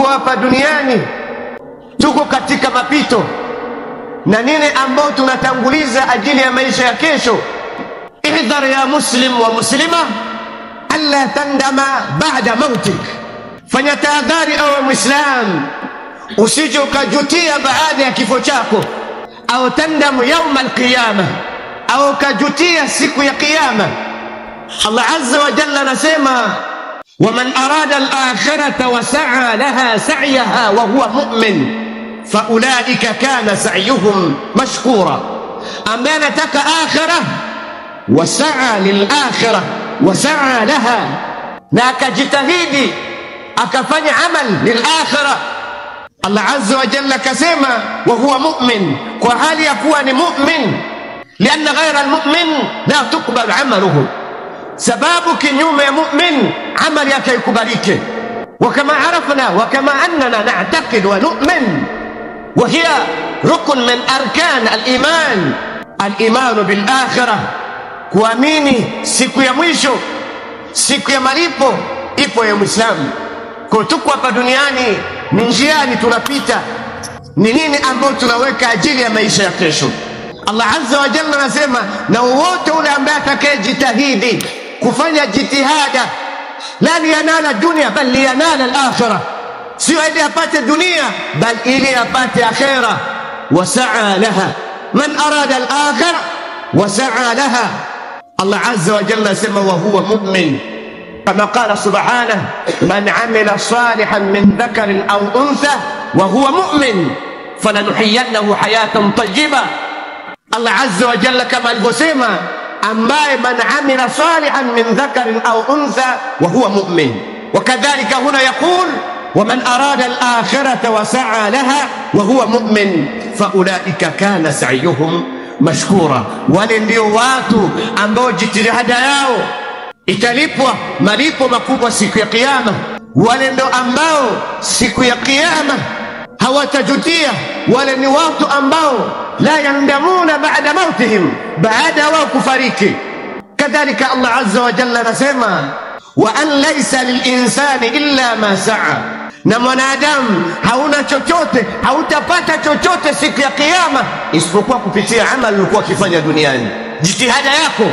tuko hapa duniani, tuko katika mapito, na nini ambao tunatanguliza ajili ya maisha ya kesho. Ihdhar ya muslim wa muslima alla tandama baada mautik, fanya tahadhari ewe muislam, usije ukajutia baada ya kifo chako, au tandamu yauma alqiyama, au ukajutia siku ya kiyama. Allah azza wa jalla anasema ومن أراد الآخرة وسعى لها سعيها وهو مؤمن فأولئك كان سعيهم مشكورا. أما نتك آخرة وسعى للآخرة وسعى لها، ناك جتهيدي أكفني عمل للآخرة. الله عز وجل كسيما وهو مؤمن، وهل يكون مؤمن؟ لأن غير المؤمن لا تقبل عمله، sababu kinyume ya mu'min amali yake ikubalike. وكما عرفنا وكما أننا نعتقد ونؤمن، وهي ركن من أركان الإيمان، الإيمان بالآخرة، kuamini siku ya mwisho, siku ya malipo ipo ya Muislamu. Kwa tuko hapa duniani, ni njiani tunapita, ni nini ambao tunaweka ajili ya maisha ya kesho. Allah azza wa jalla anasema na wote ule ambaye atakayejitahidi kufanya jitihada, la liyanala dunia bal liyanala al-akhirah, sio ili apate dunia bal ili apate akhirah. Wasaa laha man arada al-akhirah wasaa laha. Allah azza wa jalla asema wa huwa mu'min, kama qala subhanahu man amila salihan min dhakarin aw untha wa huwa mu'min falanuhyiyannahu hayatan tayyiba. Allah azza wa jalla kama alivyosema ambaye man amila salihan min dhakarin au untha wa huwa mu'min. Wakadhalika huna yaqul waman arada al-akhirata wa sa'a laha wa huwa mu'min faulaika kana sa'yuhum mashkura. Wale ndio watu ambao jitihada yao italipwa malipo makubwa siku ya kiyama. Wale ndio ambao siku ya kiyama hawatajutia. Wale ni watu ambao la yandamuna baada mautihim, baada wao kufariki. Kadhalika Allah azza wa jalla anasema wa an laysa lilinsani illa ma sa'a, na mwanadamu hauna chochote, hautapata chochote siku ya kiyama isipokuwa kupitia amali ulikuwa ukifanya duniani, jitihada yako.